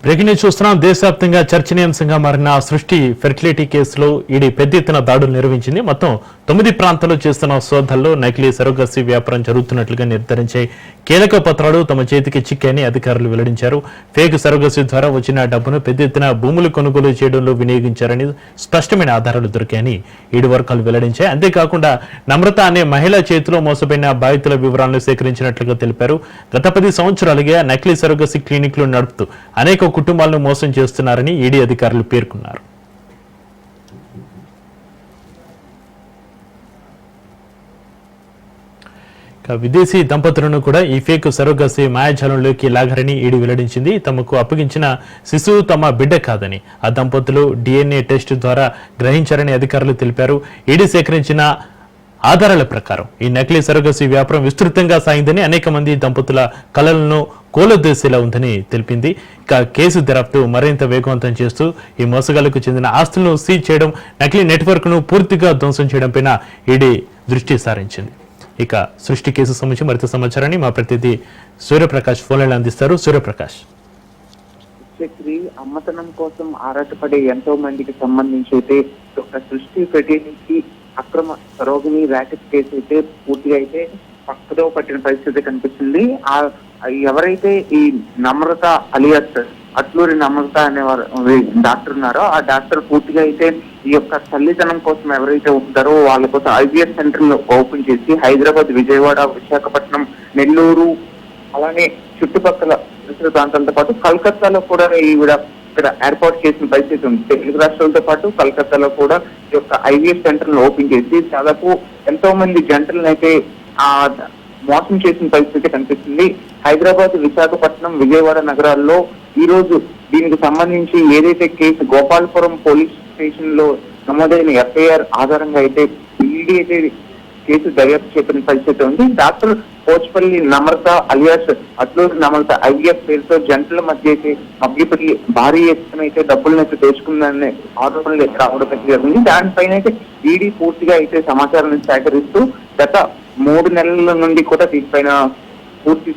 Breaking news చూస్తున్నాం. దేశవ్యాప్తంగా చర్చనీయాంశంగా మారిన సృష్టి ఫెర్టిలిటీ కేసులో ఈడీ పెద్ద ఎత్తున దాడులు నిర్వహించింది. మొత్తం 9 ప్రాంతాల్లో చేస్తున్న సోదాల్లో నకిలీ సరోగసీ వ్యాపారం జరుగుతున్నట్లుగా నిర్ధారించే కీలక పత్రాలు తమ చేతికి చిక్కాయని అధికారులు వెల్లడించారు. ఫేక్ సరోగసీ ద్వారా వచ్చిన డబ్బును పెద్ద ఎత్తున భూములు కొనుగోలు చేయడంలో వినియోగించారని స్పష్టమైన ఆధారాలు దొరికాయని ఈడీ వర్గాలు వెల్లడించాయి. అంతేకాకుండా నమ్రత అనే మహిళ చేతిలో మోసపోయిన బాధితుల వివరాలను సేకరించినట్లుగా తెలిపారు. గత 10 సంవత్సరాలుగా నకిలీ సరోగసీ క్లినిక్లు నడుపుతూ అనేక కుటుంబాలను మోసం చేస్తున్నారని ఈడీ అధికారులు పేర్కొన్నారు. విదేశీ దంపతులను కూడా ఈ ఫేక్ సరోగసీ మాయాజాలంలోకి లాగారని ఈడీ వెల్లడించింది. తమకు అప్పగించిన శిశువు తమ బిడ్డ కాదని ఆ దంపతులు DNA టెస్ట్ ద్వారా గ్రహించారని అధికారులు తెలిపారు. ఈడీ సేకరించిన ఆధారాల ప్రకారం ఈ నకిలీ సరోగసీ వ్యాపారం విస్తృతంగా సాగిందని, అనేక మంది దంపతుల కలలను కోలొద్దేశేలా ఉందని తెలిపింది. ఇక కేసు దర్యాప్తు మరింత వేగవంతం చేస్తూ ఈ మోసగాళ్లకు చెందిన ఆస్తులను సీజ్ చేయడం, నకిలీ నెట్వర్క్ ను పూర్తిగా ధ్వంసం చేయడంపైన ఈడీ దృష్టి సారించింది. ఇక సృష్టి కేసు సంబంధించి మరింత సమాచారాన్ని మా ప్రతినిధి సూర్యప్రకాష్ ఫోన్లైన్ అందిస్తారు. సూర్యప్రకాష్, అమ్మతనం కోసం ఆరాటపడే ఎంతో మందికి సంబంధించి అయితే ఒక సృష్టి ఫెర్టిలిటీ అక్రమ సరోగిని ర్యాకెట్ కేసు అయితే పూర్తిగా అయితే పక్కదో పట్టిన పరిస్థితి కనిపిస్తుంది. ఎవరైతే ఈ నమ్రత అలియాస్ అట్లూరి నమ్రత అనేవారు డాక్టర్ ఉన్నారో ఆ డాక్టర్ పూర్తిగా అయితే ఈ యొక్క తల్లిదండ్రుల కోసం ఎవరైతే ఉంటారో వాళ్ళ కోసం IVF సెంటర్ ఓపెన్ చేసి హైదరాబాద్, విజయవాడ, విశాఖపట్నం, నెల్లూరు అలానే చుట్టుపక్కల పరిసర ప్రాంతాలతో పాటు కలకత్తాలో కూడా ఈవిడ ఇక్కడ ఏర్పాటు చేసిన పరిస్థితి ఉంది. తెలుగు రాష్ట్రాలతో పాటు కలకత్తాలో కూడా ఈ యొక్క IVF సెంటర్ ఓపెన్ చేసి దాదాపు ఎంతో మంది జంటలను అయితే మోసం చేసిన పరిస్థితి కనిపిస్తుంది. హైదరాబాద్, విశాఖపట్నం, విజయవాడ నగరాల్లో ఈ రోజు దీనికి సంబంధించి ఏదైతే కేసు గోపాలపురం పోలీస్ స్టేషన్ లో నమోదైన FIR ఆధారంగా అయితే ఈడీ అయితే కేసు దర్యాప్తు చేపట్టిన పరిస్థితి ఉంది. డాక్టర్ పోచ్పల్లి నమ్రత అలియాస్ అట్లూరి నమ్రత IVF పేరుతో జంటల మధ్య అయితే మభ్యపడి భారీ ఎత్తున అయితే డబ్బులను అయితే దోచుకుందనే ఆరోపణలు రావడం జరిగింది. దానిపైన అయితే ఈడీ పూర్తిగా అయితే సమాచారాన్ని సేకరిస్తూ గత 3 నెలల నుండి కూడా దీనిపైన పూర్తి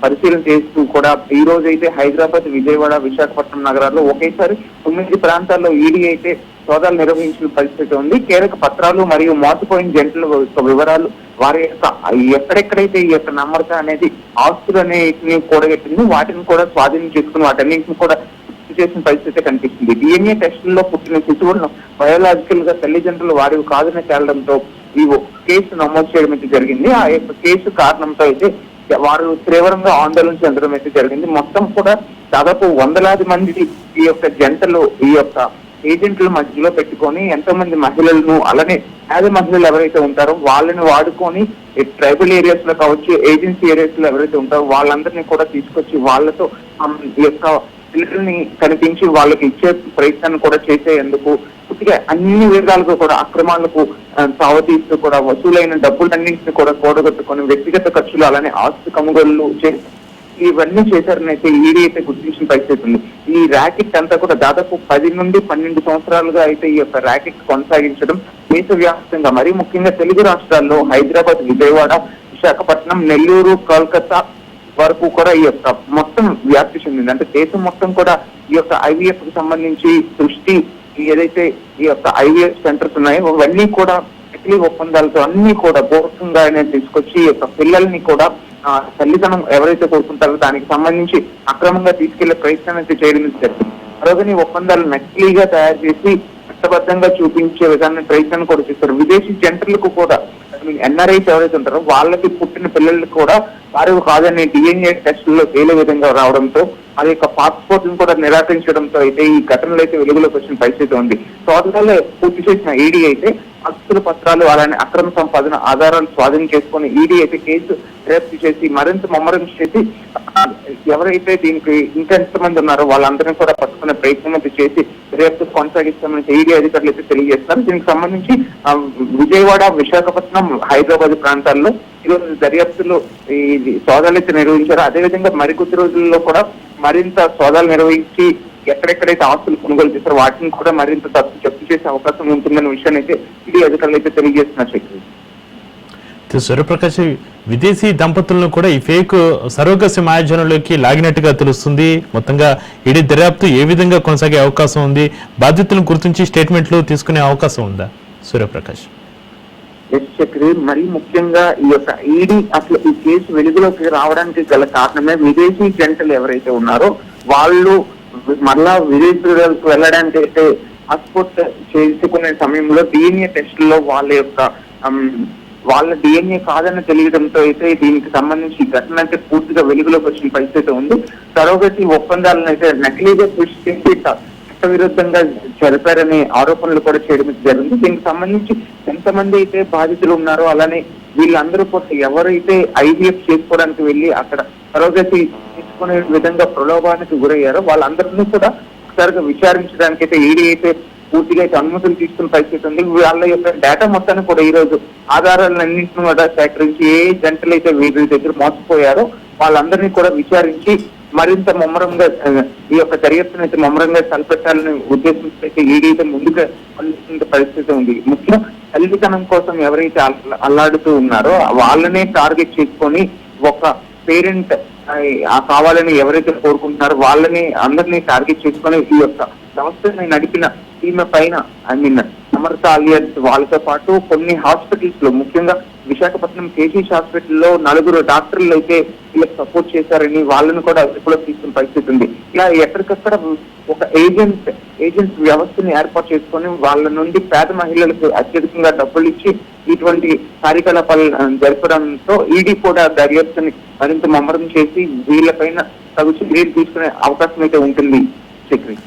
పరిశీలన చేస్తూ కూడా ఈ రోజు అయితే హైదరాబాద్, విజయవాడ, విశాఖపట్నం నగరాల్లో ఒకేసారి 9 ప్రాంతాల్లో ఈడీ అయితే సోదాలు నిర్వహించిన పరిస్థితి ఉంది. కీలక పత్రాలు మరియు మోసపోయిన జంటల వివరాలు, వారి యొక్క ఎక్కడెక్కడైతే ఈ యొక్క నమ్రత అనేది ఆస్తులు అనేటిని కూడగట్టింది వాటిని కూడా స్వాధీనం చేసుకుని వాటన్నింటిని కూడా చేసిన పరిస్థితి కనిపిస్తుంది. DNA టెస్టుల్లో పుట్టిన శిశువులను బయోలాజికల్ గా తల్లిదండ్రులు వారివి కాదని తేలడంతో ఈ కేసు నమోదు చేయడం అయితే జరిగింది. ఆ యొక్క కేసు కారణంతో అయితే వారు తీవ్రంగా ఆందోళన చెందడం అయితే జరిగింది. మొత్తం కూడా దాదాపు 100లాది మంది ఈ యొక్క జంటలు ఈ యొక్క ఏజెంట్ల మధ్యలో పెట్టుకొని ఎంతో మంది మహిళలను అలానే పేద మహిళలు ఎవరైతే ఉంటారో వాళ్ళని వాడుకొని ట్రైబల్ ఏరియాస్ లో కావచ్చు, ఏజెన్సీ ఏరియాస్ లో ఎవరైతే ఉంటారో వాళ్ళందరినీ కూడా తీసుకొచ్చి వాళ్ళతో ఈ యొక్క పిల్లల్ని కనిపించి వాళ్ళకి ఇచ్చే ప్రయత్నాన్ని కూడా చేసేందుకు పూర్తిగా అన్ని విధాలుగా కూడా అక్రమాలకు సావతీస్తూ కూడా వసూలైన డబ్బులన్నింటినీ కూడా కూడగట్టుకొని వ్యక్తిగత ఖర్చులు అలానే ఆస్తి కొనుగోళ్లు ఇవన్నీ చేశారని అయితే ఈడీ అయితే గుర్తించిన పరిస్థితి ఉంది. ఈ ర్యాకెట్ అంతా కూడా దాదాపు 10 నుండి 12 సంవత్సరాలుగా అయితే ఈ యొక్క ర్యాకెట్ కొనసాగించడం దేశవ్యాప్తంగా మరీ ముఖ్యంగా తెలుగు రాష్ట్రాల్లో హైదరాబాద్, విజయవాడ, విశాఖపట్నం, నెల్లూరు, కోల్కతా వరకు కూడా ఈ యొక్క మొత్తం వ్యాప్తి చెందింది. అంటే దేశం మొత్తం కూడా ఈ యొక్క IVF కు సంబంధించి సృష్టి ఏదైతే ఈ యొక్క IVF సెంటర్స్ ఉన్నాయో అవన్నీ కూడా నకిలీ ఒప్పందాలతో అన్ని కూడా పూర్వకంగానే తీసుకొచ్చి ఈ యొక్క పిల్లల్ని కూడా తల్లిదండ్రులు ఎవరైతే కోరుకుంటారో దానికి సంబంధించి అక్రమంగా తీసుకెళ్లే ప్రయత్నం అయితే చేయడం జరిగింది. మరోగని ఒప్పందాలు నకిలీగా తయారు చేసి చట్టబద్ధంగా చూపించే విధానం ప్రయత్నం కూడా చేస్తారు. విదేశీ జంటలకు కూడా NRIs ఎవరైతే ఉంటారో వాళ్ళకి పుట్టిన పిల్లలకు కూడా వారు కాదని DNA టెస్టుల్లో తేలే విధంగా రావడంతో అది యొక్క పాస్పోర్ట్ ను కూడా నిరాకరించడంతో అయితే ఈ ఘటనలు అయితే వెలుగులోకి వచ్చిన పరిస్థితి ఉంది. సోదాలు పూర్తి చేసిన ఈడీ అయితే ఆస్తుల పత్రాలు అలానే అక్రమ సంపాదన ఆధారాలు స్వాధీనం చేసుకుని ఈడీ అయితే కేసు దర్యాప్తు చేసి మరింత ముమ్మరం చేసి ఎవరైతే దీనికి ఇంకా ఎంతమంది ఉన్నారో వాళ్ళందరినీ కూడా పట్టుకునే ప్రయత్నం అయితే చేసి దర్యాప్తు కొనసాగిస్తామని ఈడీ అధికారులు అయితే తెలియజేస్తున్నారు. దీనికి సంబంధించి విజయవాడ, విశాఖపట్నం, హైదరాబాద్ ప్రాంతాల్లో ఈరోజు దర్యాప్తులు ఈ సోదాలు అయితే నిర్వహించారు. అదేవిధంగా మరికొద్ది రోజుల్లో కూడా మరింత సోదాలు నిర్వహించి ఎక్కడెక్కడైతే ఆస్తులు కొనుగోలు చేస్తారో వాటిని కూడా మరింత జప్తు చేసే అవకాశం ఉంటుందన్న విషయాన్ని అయితే ఈడీ అధికారులు అయితే తెలియజేస్తున్నారు. సూర్యప్రకాష్, విదేశీ దంపతులను కూడా ఈ ఫేక్ సరోగసి మాయాజాలంలోకి లాగినట్టుగా తెలుస్తుంది. మొత్తంగా ఈడీ దర్యాప్తు ఏ విధంగా కొనసాగే అవకాశం ఉంది? బాధ్యతలను గుర్తించి స్టేట్మెంట్లు తీసుకునే అవకాశం ఉందా సూర్యప్రకాష్? చక్రి, మరీ ముఖ్యంగా ఈ యొక్క ఈడీ అసలు ఈ కేసు వెలుగులోకి రావడానికి గల కారణమే విదేశీ జంటలు ఎవరైతే ఉన్నారో వాళ్ళు మళ్ళా విదేశాలకు వెళ్ళడానికి అయితే పాస్పోర్ట్ చేసుకునే సమయంలో డిఎన్ఏ టెస్టుల్లో వాళ్ళ డిఎన్ఏ కాదని తెలియడంతో అయితే దీనికి సంబంధించి ఈ ఘటన అయితే పూర్తిగా వెలుగులోకి వచ్చిన పరిస్థితి ఉంది. సరోగసి ఒప్పందాలను అయితే నకిలీగా సృష్టించి చట్టవిరుద్ధంగా జరిపారనే ఆరోపణలు కూడా చేయడం జరిగింది. దీనికి సంబంధించి ఎంతమంది అయితే బాధితులు ఉన్నారో అలానే వీళ్ళందరూ కూడా ఎవరైతే ఐవీఎఫ్ చేసుకోవడానికి వెళ్ళి అక్కడ సరోగసి తీసుకునే విధంగా ప్రలోభానికి గురయ్యారో వాళ్ళందరినీ కూడా ఒకసారిగా విచారించడానికి అయితే ఈడీ అయితే పూర్తిగా అయితే అనుమతులు తీసుకున్న పరిస్థితి ఉంది. వాళ్ళ యొక్క డేటా మొత్తాన్ని కూడా ఈ రోజు ఆధారాలన్నింటినీ కూడా సేకరించి ఏ జంటలు అయితే వీరి దగ్గర మోసపోయారో వాళ్ళందరినీ కూడా విచారించి మరింత ముమ్మరంగా ఈ యొక్క దర్యాప్తును అయితే ముమ్మరంగా తలపెట్టాలని ఉద్దేశించి ఈడీ అయితే ముందుగా పనిచేస్తున్న పరిస్థితి ఉంది. ముఖ్యంగా తల్లితనం కోసం ఎవరైతే అల్లాడుతూ ఉన్నారో వాళ్ళనే టార్గెట్ చేసుకొని ఒక పేరెంట్ కావాలని ఎవరైతే కోరుకుంటున్నారో వాళ్ళని అందరినీ టార్గెట్ చేసుకొని ఈ యొక్క సంస్థని నడిపిన ఈమె పైన సమర్థ అలియన్స్ వాళ్ళతో పాటు కొన్ని హాస్పిటల్స్ లో ముఖ్యంగా విశాఖపట్నం కేజీఎస్ హాస్పిటల్లో 4 డాక్టర్లు అయితే వీళ్ళకి సపోర్ట్ చేశారని వాళ్ళని కూడా అదుపులో తీసుకున్న పరిస్థితి ఉంది. ఇలా ఎక్కడికక్కడ ఒక ఏజెంట్స్ వ్యవస్థని ఏర్పాటు చేసుకొని వాళ్ళ నుండి పేద మహిళలకు అత్యధికంగా డబ్బులు ఇచ్చి ఇటువంటి కార్యకలాపాలు జరపడంతో ఈడీ కూడా దర్యాప్తుని మరింత ముమ్మరం చేసి వీళ్ళపైన తగు చర్యలు తీసుకునే అవకాశం అయితే ఉంటుంది. Chakri,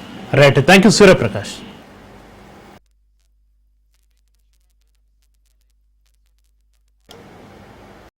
right, thank you Suryaprakash.